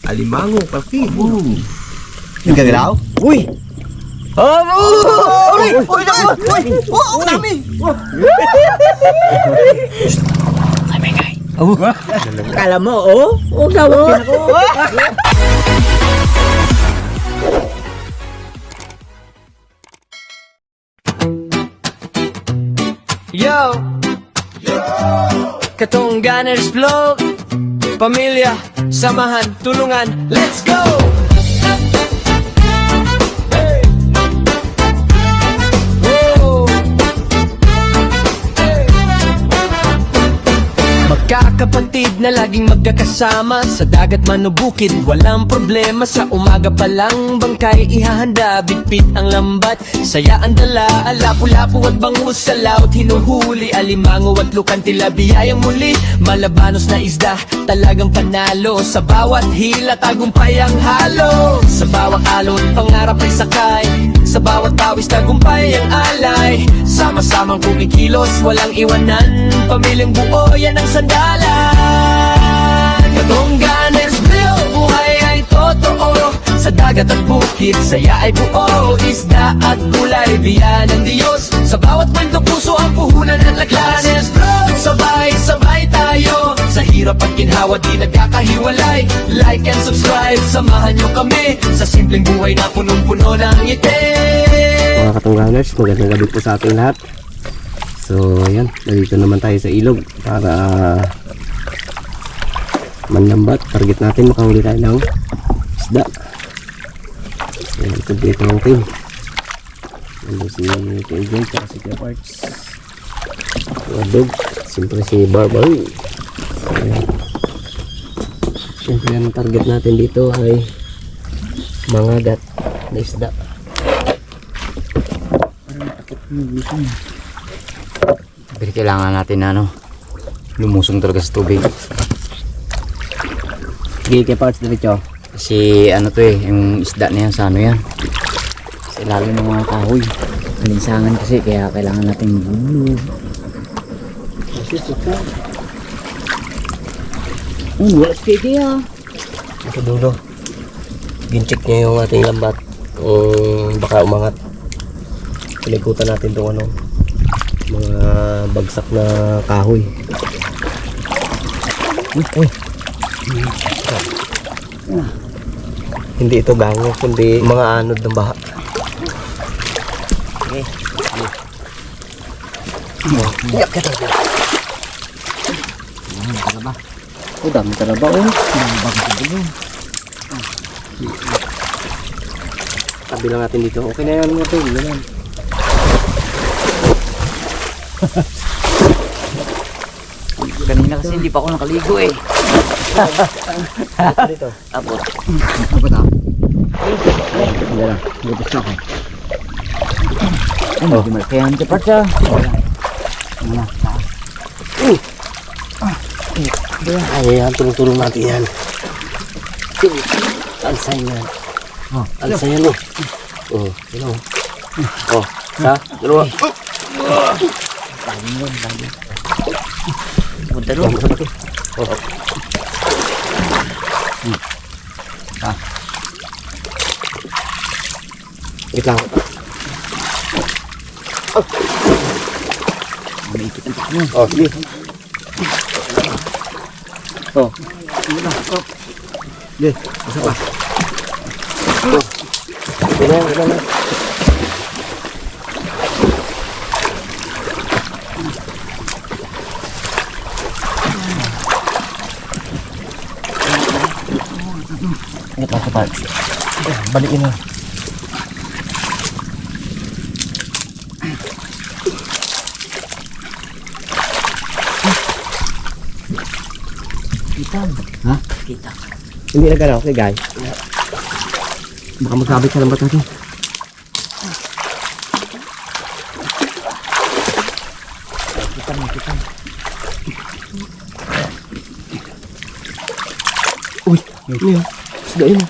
alimango, kalki. Yung gagalaw? Uy! Uy! Uy! Ang dami! Kala mo, oh? Huwag na mo. Yo! Katong Gunners Vlog. Pamilya, samahan, tulungan, let's go! Hey! Whoa! Hey! Magkakapatid na laging magkakasama sa dagat man o bukid, walang problema. Sa umaga pa lang bangkay ihahanda, bitbit ang lambat, saya ang dala, lapu-lapu at bangus sa laut, hinuhuli alimango at lukan, tila biyayang muli. Malabanos na isda, talagang panalo, sa bawat hila tagumpay ang halo. Sa bawat alon, pangarap ay sakay, sa bawat pawis tagumpay ang alay. Sama-samang kumikilos, walang iwanan, pamilyang buo yan ang sandalan. Katong Gunners Vlog, buhay ay totoo, sa dagat at bukid, saya ay buo. Isda at gulay, biyan ng Diyos, sa bawat kwento puso ang puhunan ng Gunners Vlog. Sabay-sabay tayo, sa hirap at ginhawa di nagkakahiwalay. Like and subscribe, samahan nyo kami sa simpleng buhay na punong-puno ng ngiti. Mga katungganers, magandang gabi po sa ating lahat. So ayan, nandito naman tayo sa ilog para manlambat. Target natin makahuli tayo ng isda. Ayan, complete ng team. Nandun si KJ at si Kuya Parts, Dog, siyempre si Barbary. Ayan. Siyempre ang target natin dito ay mangagat na isda. Pero kailangan natin na lumusong talaga sa tubig. Sige, Kuya Parts, diretso. Kasi ano to yung isda na yan sa ano yan. Sa ilalim ng mga kahoy. Kalinsangan kasi kaya kailangan natin maghulog. Wala sige ah. Sa dulo, gincheck niya yung ating lambat kung baka umangat. Pinikutan natin itong mga bagsak na kahoy. Uy. Hindi ito gango, kundi mga anod ng baha. Iyak ka talaga. Oh, dami talaga oh. Tabi lang natin dito. Okay na yan mga tol. Yan. Kanina kasi hindi pa ako nakaligo eh. Dito. Tapos. Apa ta? Yan lang. Gusto ako. Ano, di malakayan ka pa siya. Ayan, tulong-tulong natin yan. Alsay yan. Alsay yan oh. Oh, yun oh. Oh, sa, dalawa. Punta doon. Oh. Wait lang. Maikit ang takmo. Oh, sige. Oh. Sige, isa pa. Oh. Ganyan. Ingat lang sa parts. Balikin na. Kita. Ha? Kita. Hindi na gano'n, okay guys. Baka magkabit sa lambat natin. Kita. Uy, ano yun? Isda yun.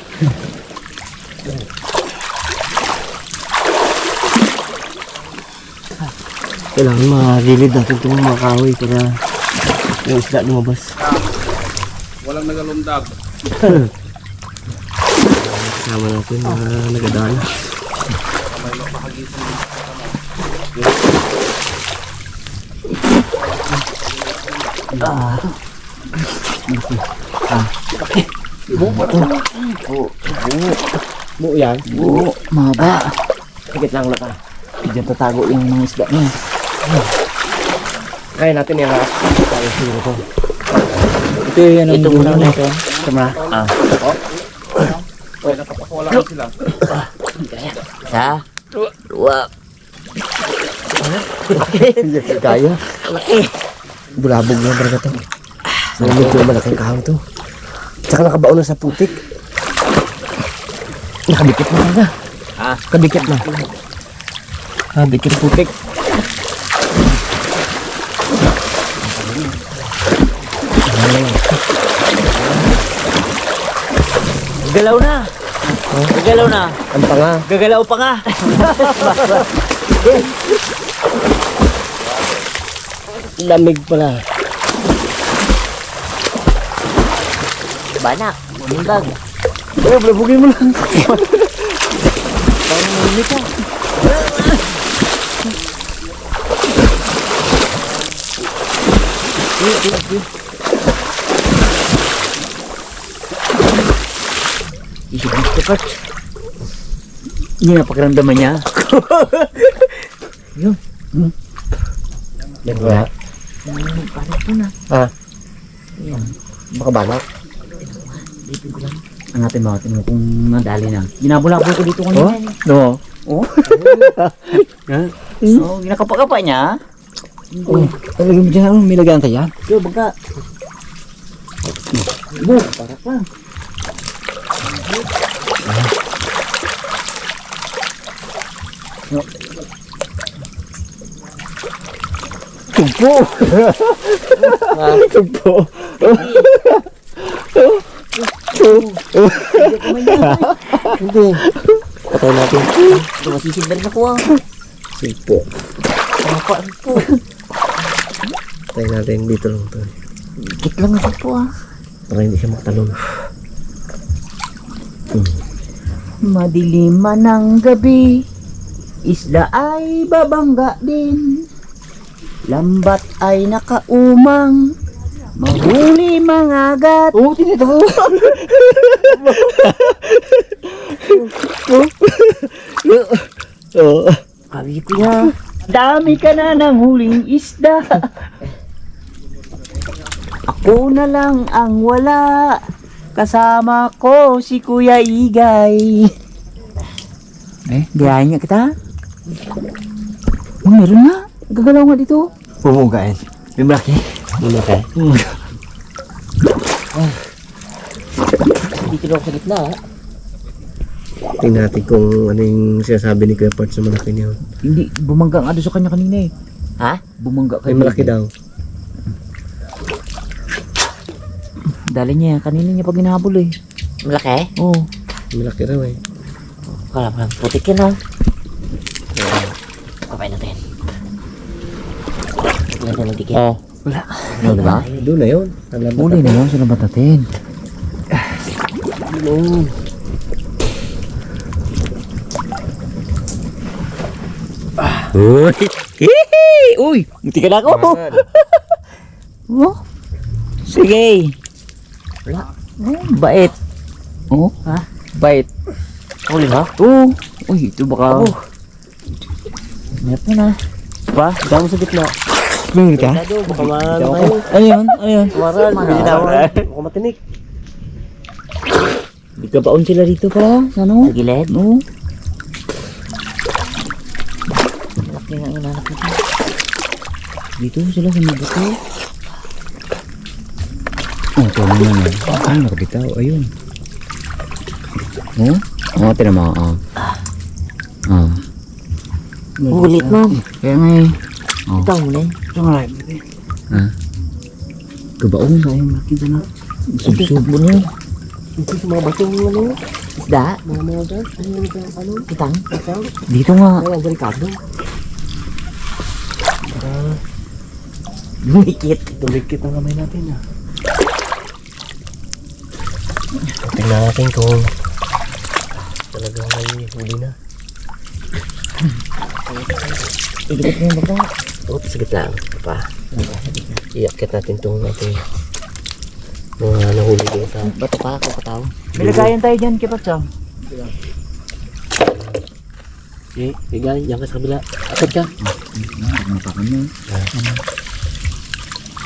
Kailangan magilid natin itong mga kahoy para yung isda lumabas. Walang nagalundag. kasama natin na nagadala. Buo yan. Oo, mahaba. Higit lang laka. Diyan tatago yung mga isda niya. Kaya natin yan lahat. Tayo siguro to. Ito yan ang Ito muna dulo na nito. ito muna. Isa. Dua. Hindi kaya. Bulabog na talaga to. Medyo malaking kahang to. Tsaka nakabaon na sa putik. Nakadikit na talaga. Kadikit na. Dikit putik. Gagalaw na. Gagalaw na. Ang panga. Gagalaw pa nga. Lamig pala. Banak. Mundag. Bulabugin mo lang. Parang malimit ka. Isip mo tepat. Ini na pakiramdaman niya. Yun. Yan ba? Parang po na. Yan. Baka balak. Ang natin ba? Tingnan mo kung nadali na. Ginabulabol ko dito kanina. No. Oh? Ha? Oh, ginakapa-kapa niya. Oh, talaga mo dyan. May lagyan tayo yan. Yo, bangka. Bu, parak lang. Tumpo. Tumpo. Hindi. Patay natin. Ito, masisigdan na ko ah. Tumpo. Papa po. Patay natin dito lang to. Ikit lang ako po ah. Para hindi siya magtalon. Madiliman ng gabi, isda ay babangga din. Lambat ay nakaumang, mahuli mangagat. Oh, tinito mo. Oh. Sabi ko niya, dami ka na ng huling isda. Ako na lang ang wala. Kasama ko si Kuya Igay. Gayahin niya kita. Oh, meron na. Gagalaw nga dito. Pumugain. May malaki. Malaki. Dito lang sa gitna. Tingnan natin kung ano yung sinasabi ni Kuya Part sa malaki niya. Hindi, bumangga nga doon sa kanya kanina eh. Ha? Bumangga May kayo. malaki daw. Dali niya, kanina niya pag hinahabol eh. Malaki? Oo. May malaki raw eh. Kala mo lang putik yun ha. Kapay natin. Huwag natin magdikit. Oh. Wala. Ano diba? Doon na yun. Huli na yun, sila batatin. No. Uy! Hihi! Uy! Munti ka na ako! Oh? Sige! Wala. Oh, bait. Oh? Ha? Bait. Huli mo? Oh! Uy, ito baka... Oh. Meron na. Pa, damo sa gitna. Tingin ka? Dado, baka maano Ikaw tayo. ako. Ano yun? Ano yun? Maral, binitawan. Baka matinik. Di ka baon sila dito pa? Ano? Sa gilid? Oo. Malaki nga inanap natin. Dito sila sa mga bato. Oh, ito naman yan. Ah, nakabitaw. Ayun. Oh? Oo, tinama. Ah. Ulit mo. Kaya nga eh. Oh. Ito mo na eh. Ito nga rin. Ha? Kabaon. Sayang makita na. Sub-sub mo na. Ito sa mga batong ano. Isda? Mga dyan. Ano? Kitang? Ikaw? Dito nga. Ay, ang delikado. Dumikit. Dumikit ang kamay natin ah. Tingnan natin kung Talagang may huli na. Idikit mo yung bato. Oops, sige lang. Pa. Iakit natin itong natin. Mga nahuli din sa... Bato pa ako kataw. May lagayan tayo dyan, Kipatsa. Okay, bigay. Diyan ka sa kabila. Akit ka.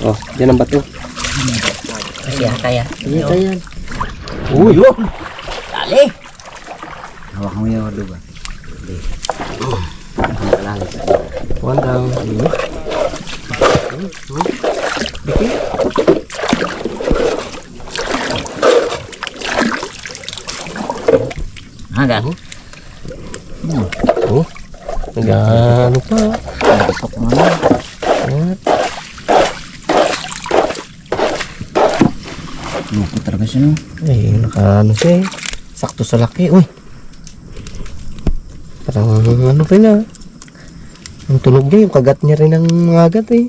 Oh, yan ang bato. Kasi kaya. Yan, yan. Uy! Dali! Hawak mo yung ordo ba? One down. Biki. Agad. Oh, nag-ano pa. Nagpok mo na. What? Lupot talaga siya, no? Ay, naka-ano siya eh. Sakto sa laki. Uy. Parang ano rin ah. Ang tunog niya, yung kagat niya rin ang mga agat eh.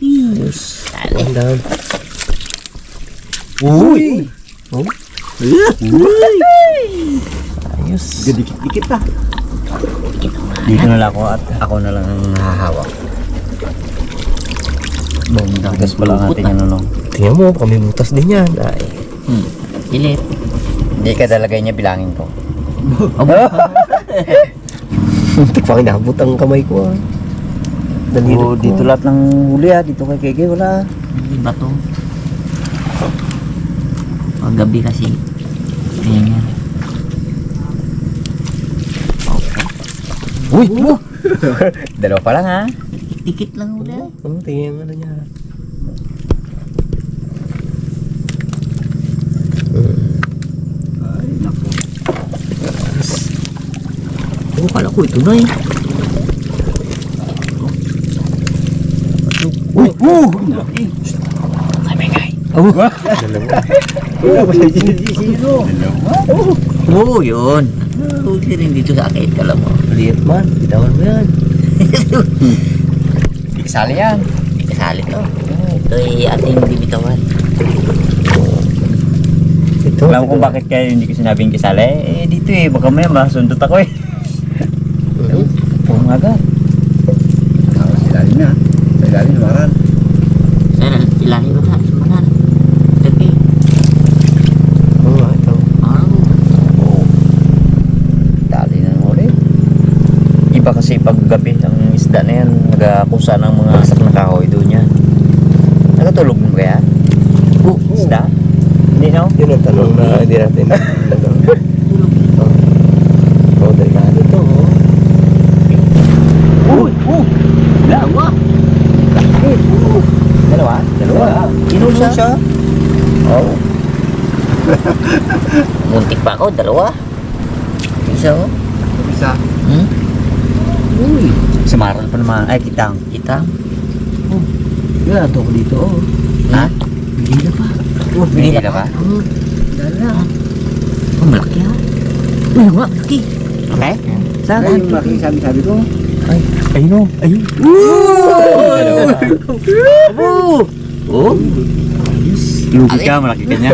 Ayos. One down. Uy! Oh. Ayos. Dikit-dikit pa. Dito na lang ako at ako na lang ang hahawak. Butas pa lang natin yung nunong. Tingnan mo, baka may butas din yan. Ay. Ilit. Hindi ka talaga niya bilangin ko. Muntik pa kinabot ang kamay ko ah. Daliri ko. Dito lahat ng huli dito kay Keke wala. Yung bato. Pag gabi kasi. Ayan yan. Uy! Dalawa pa lang ha. Dikit lang ulit. Tingnan yung ano niya. Ay, naku. Oo, kala ko ito na eh. Uy! Dalawa. Oo, yun. Huli rin dito sa akin, kala mo. Liit man, bitawan mo yan. Hindi kasali yan. Hindi kasali to. Ito ay ating bibitawan. Ito. Alam ko kung bakit kaya hindi ko sinabing kasali. Eh dito eh, baka may masundot ako eh. Puro agad. Sa ilalim na. Sa ilalim naman. Sana, ilalim ba sa manan? Lagi. Oo, ito. Dali na ng huli. Iba kasi pag gabi ang isda na yan, nagakusa ng mga sak na kahoy doon yan. Nagatulog mo kaya? Isda? Hindi no? Yun ang tanong na hindi natin. Oo, delikado ito. Uy! Dalawa! Dalawa? Dalawa. Inom siya? Oo. Muntik pa ako, dalawa. Isa oh. Isa. Hmm? Uy! Sumaral pa naman. Ay, kitang. Kita. Wala ito ko dito. Oh. Ha? Bigay na pa. Oh, binili na ba? Dala. Oh, malaki ha. Uy, nga, malaki. Okay. Saan? Ay, yung malaki sabi ko. Ayun o. Ayun. Dalawa. Oh. Lugi ka, malaki ka niya.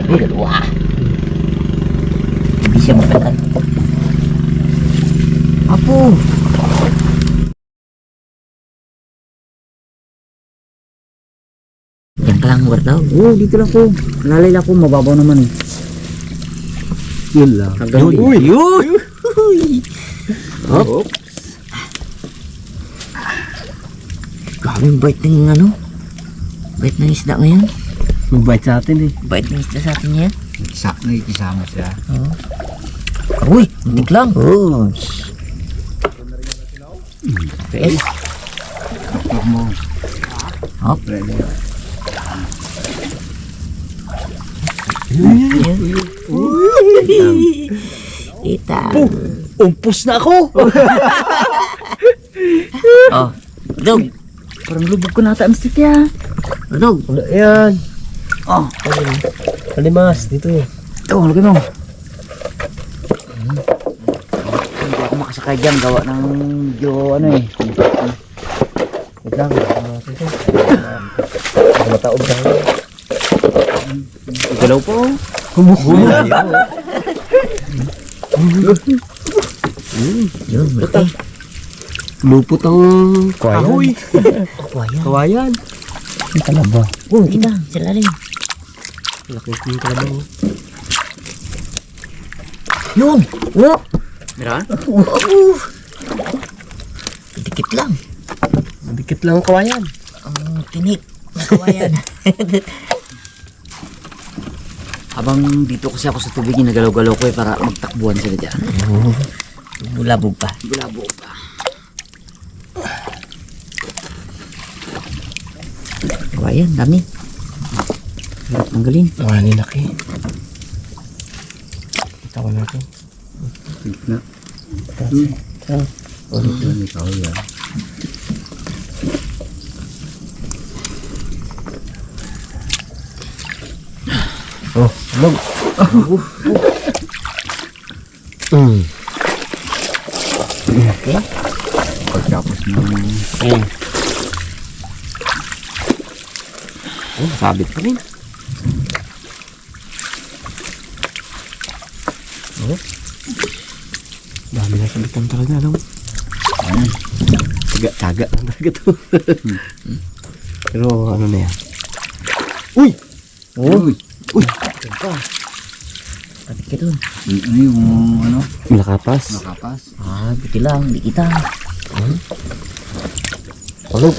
Uy, dalawa. Hindi siya matagal. Apo. Yan ka lang, daw. Oo, dito lang ko. Lalay lang ko, mababaw naman eh. Yun lang. Hanggang Yun. uy! Yun! Hop. Grabe yung bite ng ano? Bite ng isda ngayon. Magbait sa atin eh. Bite ng isda sa atin yan. Nakikisama siya. Uy, muntik lang. Oh. Yes. Doktor mo. Hop. Kita. Umpos na ako! Oh, dog. Parang lubog ko nata ang stick ya. Dog. Wala yan. Oh, Alimas, dito eh. ito, lagi mo. Hindi ako makasakay dyan, gawa ng medyo ano eh. Wait lang. Mataob tayo. Galaw po. Yun, malaki. Lupot ang kahoy. Kawayan. Kawayan. Ang kalaba. Kita, sa lalim. Laki yung kalabaw. Yun! Oh! Meron? Dikit lang. Dikit lang ang kawayan. Ang tinik na kawayan. Habang dito kasi ako sa tubig, nagalaw-galaw ko para magtakbuhan sila dyan. Bulabog pa. Bulabo pa. Kawayan, dami. Hirap tanggalin. Kawayan yung laki. Itawa natin. Na. Ikaw yan. Oh, log. Okay. Pagkapos ng... Oh, sabit pa rin. Oh. Dami na sabitan talaga, no? Taga lang talaga to. Pero ano na yan? Uy! Uy! Uy! Kapit ka dun. Ano yung ano? Nakapas. Nakapas? Ah, buti lang. Di kita. Palog.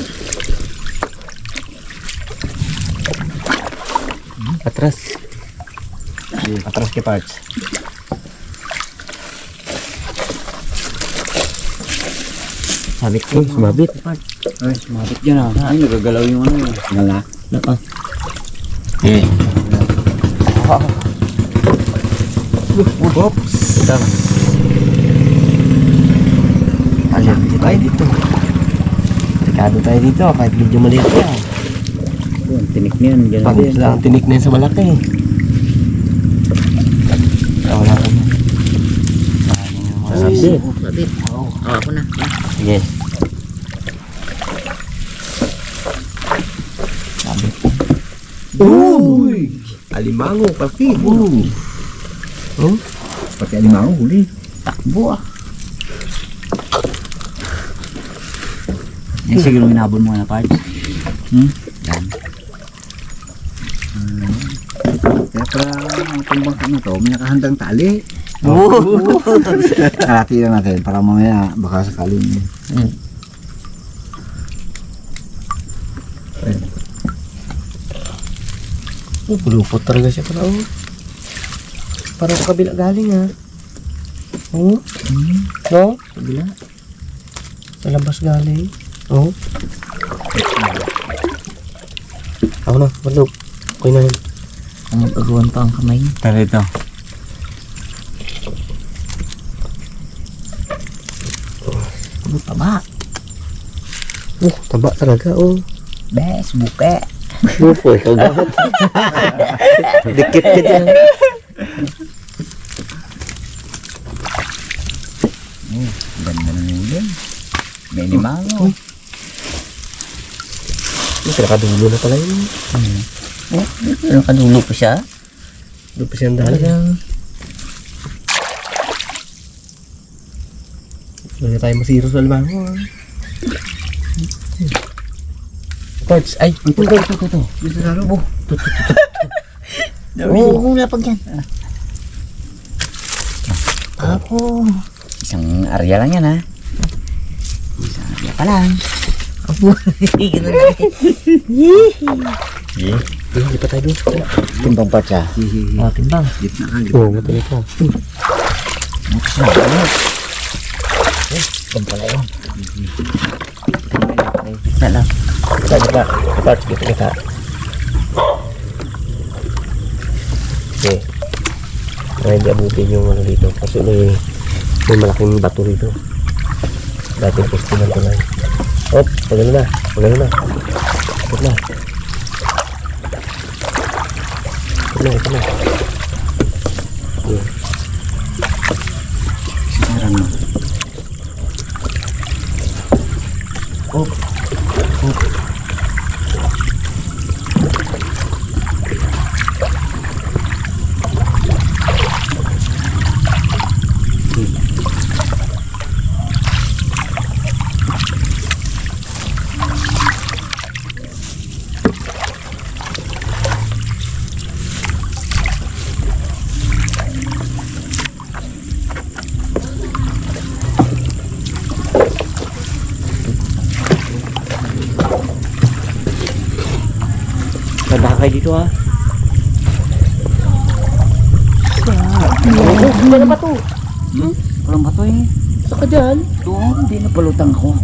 Atras. Atras ke parts. Sabit ko. Sumabit. Ay, sumabit dyan ah. Ay, nagagalaw yung ano yun. Ngala. Naka. Oops. Alam tayo dito. Delikado tayo dito. Kahit medyo maliit yan. Yun, tinik niyan. Ganun Pag din. lang tinik na yun sa malaki. Wala ko na. Sabit. Sabit. Oo. Ako na. Sige. Sabit. Uy! Alimango, pati. Oh? Pati alimango, huli. Takbo ah. Yan siguro minabon mo na parts. Yan. Kaya pala ang tumbang ano to, may nakahandang tali. Kalati lang natin para mamaya baka sakaling. Lupot talaga siya pala. Oh. Parang sa kabila galing ha. Oh. No? Kabila. Sa labas galing. Oh. Ako na, malog. Okay na yun. Ang mag-agawan pa ang kamay. Tara ito. Ano pa ba? Oh, taba talaga oh. Bes, buke. Lupo, ikaw bakit? Dikit ka dyan. Ganda na yun. May limango. Pinakadulo na pala yun. Ano kadulo pa siya? Doon pa siyang dahil. Talagang Huwag na tayo masiro sa alimango ha. Parts, ay, ito. Dito sa loob. oo, kung lapag yan. Ako. Isang area lang yan ha. Isang area pa lang. Ako. Ganun lang. Hindi pa tayo doon. Timbang parts ha. Oh, timbang. Gitna ka. Oo, matali ka. Ganun pala yun. Gitna lang. Kita. Parts, kita. Okay. Kaya hindi abutin yung ano dito. Kasi may malaking bato dito. Dating festival ko lang. Hop, pagano na. Ikot na. Yeah. Sinaran mo. Sakay dito ha. Wala ba to? Walang bato eh. Saka dyan. Doon, hindi na palutang ko.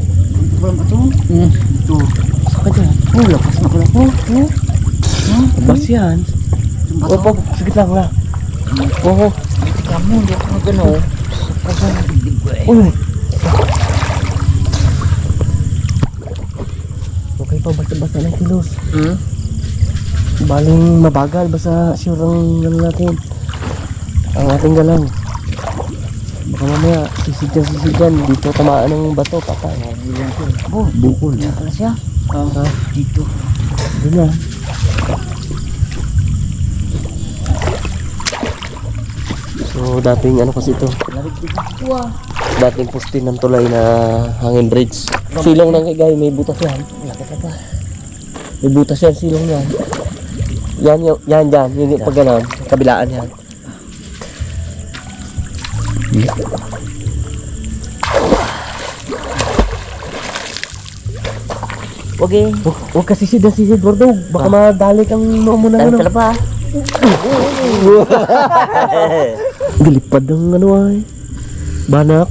Walang bato. Ito. Saka dyan. Oh, lakas na pala ko. Bas yan. Yung bato. Opo, sige lang na. Oo. Tika mo, hindi ako gano. Kasi nabigdig ko eh. Uy. Okay pa, basta-basta ng kilos. Baling mabagal, basta sure ang ano natin. Ang ating galang. Baka mamaya, sisidyan. Dito tamaan ng bato, patay. Oh, Bukol. yan pala siya. Ha? Dito. Doon na. So, dating ano kasi ito. Dating poste ng tulay na hangin bridge. Silong ng kigay, may butas yan. May butas yan, silong yan. Yan. Yung pag ganon, kabilaan yan. Okay. Huwag kasi sisid, Bordog. Baka madali kang noo mo na Tayo ano. pala pa. Galipad ng ano ay. Banak.